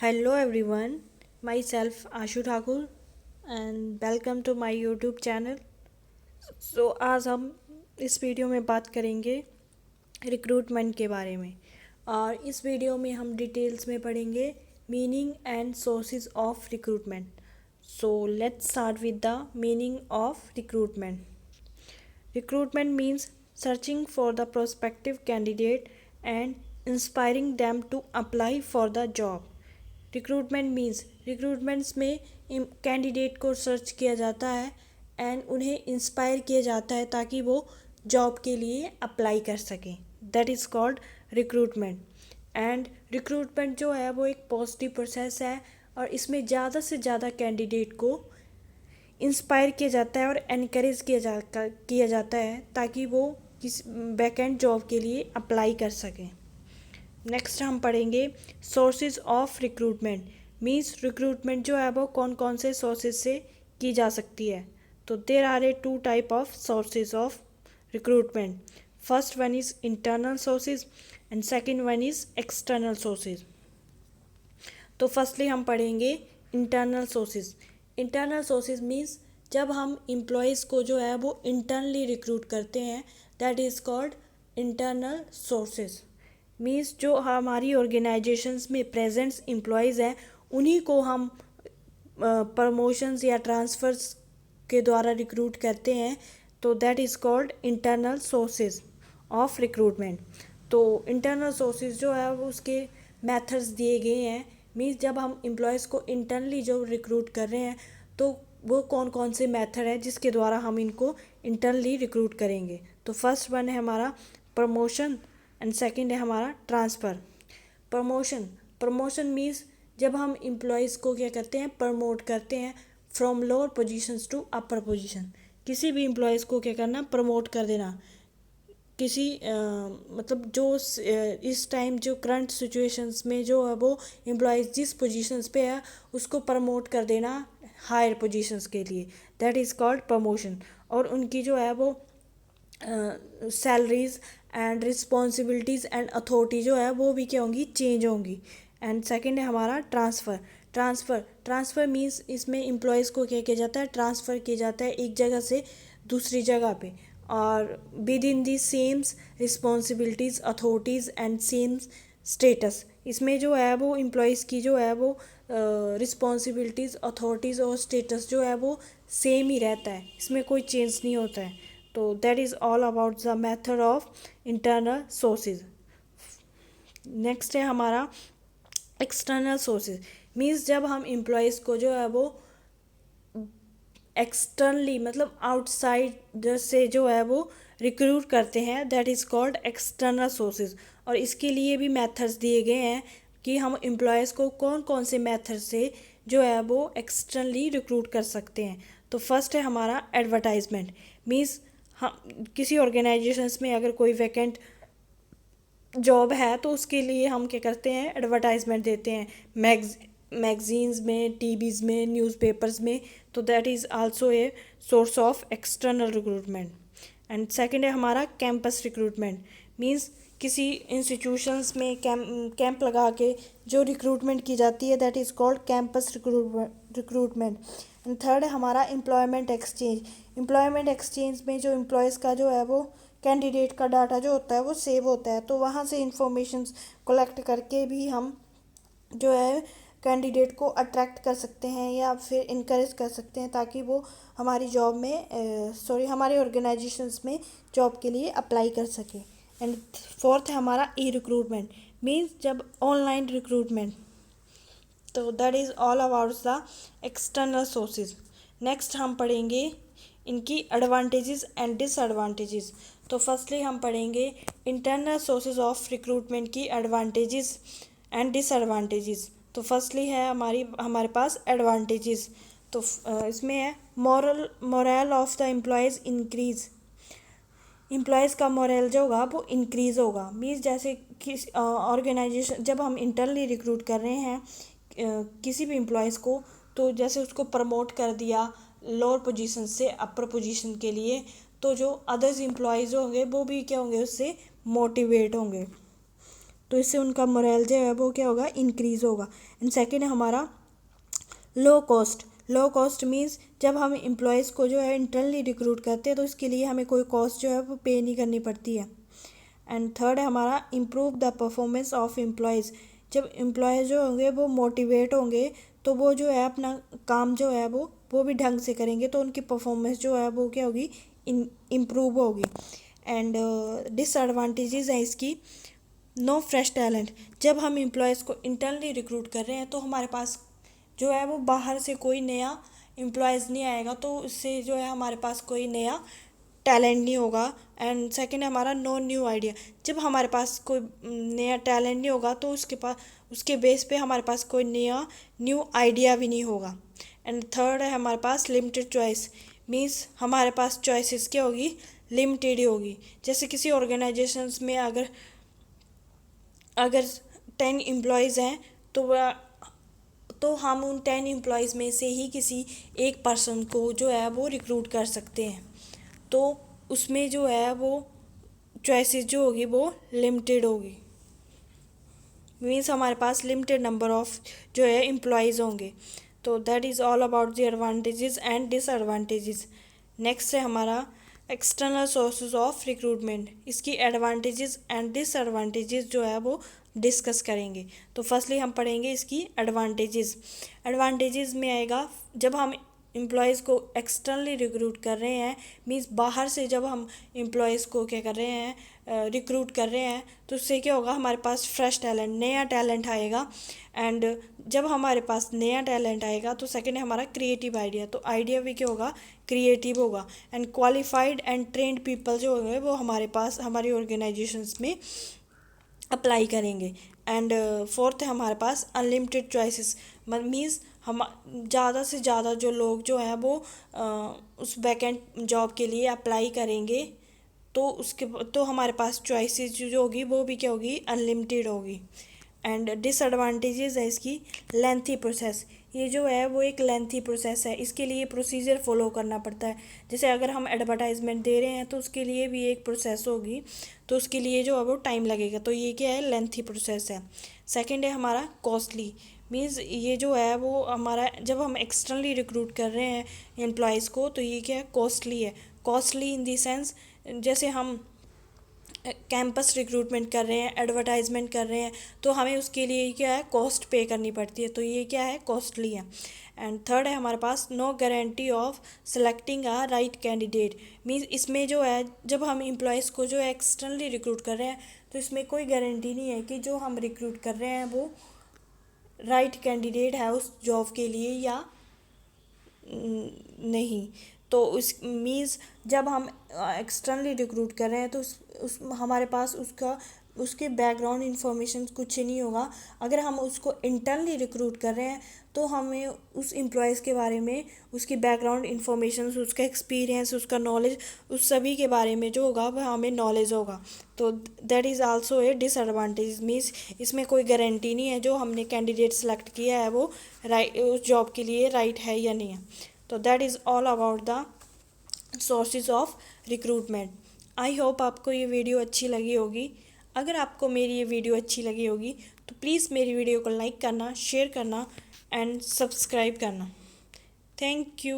Hello everyone, myself Ashu Thakur and welcome to my YouTube channel. आज हम इस video में बात करेंगे रिक्रूटमेंट के बारे में और इस वीडियो में हम डिटेल्स में पढ़ेंगे meaning and sources of recruitment. So let's start with the meaning of recruitment. Recruitment means searching for the prospective candidate and inspiring them to apply for the job. Recruitment means recruitments में candidate को search किया जाता है and उन्हें inspire किया जाता है ताकि वो जॉब के लिए अप्लाई कर सकें. That is called recruitment. And recruitment जो है वो एक पॉजिटिव प्रोसेस है और इसमें ज़्यादा से ज़्यादा कैंडिडेट को इंस्पायर किया जाता है और एनकरेज किया जाता है ताकि वो किसी वैकेंट जॉब के लिए अप्लाई कर सकें. नेक्स्ट हम पढ़ेंगे sources of recruitment. Means recruitment जो है वो कौन कौन से सोर्सेज से की जा सकती है. तो there are a two type of sources of recruitment. First one is internal sources and second one is external sources. तो फर्स्टली हम पढ़ेंगे internal sources. Internal sources means जब हम एम्प्लॉयज़ को जो है वो इंटरनली रिक्रूट करते हैं that is called internal sources. Means जो हमारी ऑर्गेनाइजेशंस में प्रेजेंट्स एम्प्लॉयज़ हैं उन्हीं को हम प्रमोशंस या ट्रांसफ़र्स के द्वारा रिक्रूट करते हैं. तो that is called internal sources of recruitment. तो इंटरनल सोर्सेज जो है वो उसके मेथड्स दिए गए हैं. मीन्स जब हम एम्प्लॉयज़ को इंटरनली जो रिक्रूट कर रहे हैं तो वो कौन कौन से मेथड है जिसके द्वारा हम इनको इंटरनली रिक्रूट करेंगे. तो फर्स्ट वन है हमारा प्रमोशन एंड सेकंड है हमारा ट्रांसफ़र. प्रमोशन मीन्स जब हम एम्प्लॉयज़ को क्या करते हैं प्रमोट करते हैं from lower positions to upper position. किसी भी एम्प्लॉयज़ को क्या करना प्रमोट कर देना. किसी मतलब जो इस टाइम जो करंट सिचुएशंस में जो है वो एम्प्लॉयज़ जिस पोजीशंस पे है उसको प्रमोट कर देना हायर पोजीशंस के लिए. That is called promotion. और उनकी जो है वो salaries and responsibilities and authority जो है वो भी क्या होंगी चेंज होंगी. एंड सेकंड है हमारा ट्रांसफ़र मीन्स इसमें एम्प्लॉयज़ को क्या किया जाता है ट्रांसफ़र किया जाता है एक जगह से दूसरी जगह पे और within the sames responsibilities authorities and same status. इसमें जो है वो एम्प्लॉयज़ की जो है वो रिस्पॉन्सिबिलिटीज़ अथॉरिटीज़ और स्टेटस जो है वो सेम ही रहता है. इसमें कोई चेंज नहीं होता है. तो that is all about the method of internal sources. Next है हमारा एक्सटर्नल सोर्सेज. मीन्स जब हम एम्प्लॉयज़ को जो है वो एक्सटर्नली मतलब आउटसाइड से जो है वो रिक्रूट करते हैं that is called external sources. और इसके लिए भी मेथड्स दिए गए हैं कि हम एम्प्लॉयज़ को कौन कौन से मेथड से जो है वो एक्सटर्नली रिक्रूट कर सकते हैं. तो फर्स्ट है हमारा एडवर्टाइजमेंट. मीन्स हम किसी ऑर्गेनाइजेशंस में अगर कोई वैकेंट जॉब है तो उसके लिए हम क्या करते हैं एडवर्टाइजमेंट देते हैं मैगजीन्स में टीवीज़ में न्यूज़पेपर्स में. तो that is also a source of external recruitment. And second है हमारा कैंपस रिक्रूटमेंट. मीन्स किसी इंस्टीट्यूशंस में कैंप लगा के जो रिक्रूटमेंट की जाती है that is called campus recruitment. And third है हमारा एम्प्लॉयमेंट एक्सचेंज. एम्प्लॉयमेंट एक्सचेंज में जो एम्प्लॉयज़ का जो है वो कैंडिडेट का डाटा जो होता है वो सेव होता है. तो वहाँ से इंफॉर्मेशन कलेक्ट करके भी हम जो है कैंडिडेट को अट्रैक्ट कर सकते हैं या फिर इनकरेज कर सकते हैं ताकि वो हमारी जॉब में हमारे ऑर्गेनाइजेशंस में जॉब के लिए अप्लाई कर सके. एंड फोर्थ है हमारा ई रिक्रूटमेंट. मीन्स जब ऑनलाइन रिक्रूटमेंट. तो that is all about the external sources. Next हम पढ़ेंगे इनकी एडवांटेजेस एंड डिसएडवांटेजेस. तो फर्स्टली हम पढ़ेंगे इंटरनल सोर्सेज ऑफ रिक्रूटमेंट की एडवांटेजेस एंड डिसएडवांटेजेस. तो फर्स्टली है हमारे पास एडवांटेजेस. तो इसमें है moral of the employees increase. Employees का मोरल जो होगा वो इंक्रीज़ होगा. मीन्स जैसे किस ऑर्गेनाइजेशन जब हम इंटरनली रिक्रूट कर रहे हैं किसी भी एम्प्लॉयज़ को तो जैसे उसको प्रमोट कर दिया लोअर पोजीशन से अपर पोजीशन के लिए तो जो अदर्स एम्प्लॉयज़ होंगे वो भी क्या होंगे उससे मोटिवेट होंगे. तो इससे उनका मोरल जो है वो क्या होगा, इंक्रीज़ होगा। एंड सेकेंड है हमारा low cost. Low cost means जब हम एम्प्लॉयज़ को जो है इंटरनली रिक्रूट करते हैं तो इसके लिए हमें कोई कॉस्ट जो है वो पे नहीं करनी पड़ती है। एंड थर्ड है हमारा improve the performance of employees. जब एम्प्लॉयज़ जो होंगे वो मोटिवेट होंगे तो वो जो है अपना काम जो है वो भी ढंग से करेंगे, तो उनकी परफॉर्मेंस जो है वो क्या होगी, इम्प्रूव होगी। एंड डिसएडवांटेजेस है इसकी, नो फ्रेश टैलेंट। जब हम एम्प्लॉयज़ को इंटरनली रिक्रूट कर रहे हैं तो हमारे पास जो है वो बाहर से कोई नया एम्प्लॉयज़ नहीं आएगा, तो उससे जो है हमारे पास कोई नया टैलेंट नहीं होगा। एंड सेकंड है हमारा नो न्यू आइडिया। जब हमारे पास कोई नया टैलेंट नहीं होगा तो उसके बेस पे हमारे पास कोई नया न्यू आइडिया भी नहीं होगा। एंड थर्ड है हमारे पास लिमिटेड चॉइस, मीन्स हमारे पास चॉइसेस क्या होगी, लिमिटेड ही होगी। जैसे किसी ऑर्गेनाइजेशंस में अगर 10 एम्प्लॉयज़ हैं तो हम उन 10 एम्प्लॉयज़ में से ही किसी एक पर्सन को जो है वो रिक्रूट कर सकते हैं, तो उसमें जो है वो चॉइसेस जो होगी वो लिमिटेड होगी। मीन्स हमारे पास लिमिटेड नंबर ऑफ जो है एम्प्लॉयज़ होंगे। तो that is all about the advantages and disadvantages. Next है हमारा एक्सटर्नल सोर्सेज ऑफ रिक्रूटमेंट। इसकी एडवांटेजेस एंड डिसएडवांटेजेस जो है वो डिस्कस करेंगे। तो फर्स्टली हम पढ़ेंगे इसकी एडवांटेजेस। एडवांटेजेस में आएगा जब हम एम्प्लॉयज़ को एक्सटर्नली रिक्रूट कर रहे हैं, मीन्स बाहर से जब हम एम्प्लॉयज़ को क्या कर रहे हैं, रिक्रूट कर रहे हैं, तो उससे क्या होगा, हमारे पास फ्रेश टैलेंट, नया टैलेंट आएगा। एंड जब हमारे पास नया टैलेंट आएगा तो सेकंड है हमारा क्रिएटिव आइडिया, तो आइडिया भी क्या होगा, क्रिएटिव होगा। And qualified and trend people जो होंगे वो हमारे पास हमारी ऑर्गेनाइजेशंस में अप्लाई करेंगे। एंड फोर्थ है हमारे पास अनलिमिटेड चॉइसेस, मीन्स हम ज़्यादा से ज़्यादा जो लोग जो हैं वो उस वैकेंट जॉब के लिए अप्लाई करेंगे, तो हमारे पास चॉइसेस जो होगी वो भी क्या होगी, अनलिमिटेड होगी। एंड डिसएडवांटेजेस है इसकी, लेंथी प्रोसेस। ये जो है वो एक लेंथी प्रोसेस है, इसके लिए प्रोसीजर फॉलो करना पड़ता है। जैसे अगर हम एडवर्टाइजमेंट दे रहे हैं तो उसके लिए भी एक प्रोसेस होगी, तो उसके लिए जो है वो टाइम लगेगा, तो ये क्या है, लेंथी प्रोसेस है। सेकंड है हमारा कॉस्टली, मीन्स ये जो है वो हमारा जब हम एक्सटर्नली रिक्रूट कर रहे हैं एम्प्लॉयज़ को तो ये क्या है, कॉस्टली है। कॉस्टली इन दी सेंस जैसे हम कैंपस रिक्रूटमेंट कर रहे हैं, एडवर्टाइजमेंट कर रहे हैं, तो हमें उसके लिए क्या है, कॉस्ट पे करनी पड़ती है, तो ये क्या है, कॉस्टली है। एंड थर्ड है हमारे पास no guarantee of selecting a right candidate, means इसमें जो है जब हम एम्प्लॉयज़ को जो है एक्सटर्नली रिक्रूट कर रहे हैं तो इसमें कोई गारंटी नहीं है कि जो हम रिक्रूट कर रहे हैं वो राइट कैंडिडेट है उस जॉब के लिए या नहीं। तो उस मीन्स जब हम एक्सटर्नली रिक्रूट कर रहे हैं तो उस हमारे पास उसके बैकग्राउंड इन्फॉर्मेशन कुछ नहीं होगा। अगर हम उसको इंटरनली रिक्रूट कर रहे हैं तो हमें उस एम्प्लॉयज़ के बारे में, उसकी बैकग्राउंड इन्फॉर्मेशन, उसका एक्सपीरियंस, उसका नॉलेज, उस सभी के बारे में जो होगा वह हमें नॉलेज होगा। तो that is also a disadvantage, means इसमें कोई गारंटी नहीं है जो हमने कैंडिडेट सेलेक्ट किया है वो राइट उस जॉब के लिए राइट है या नहीं है। तो that is all about the sources of recruitment. I hope आपको ये वीडियो अच्छी लगी होगी। अगर आपको मेरी ये वीडियो अच्छी लगी होगी तो प्लीज़ मेरी वीडियो को लाइक करना, शेयर करना एंड सब्सक्राइब करना। Thank you.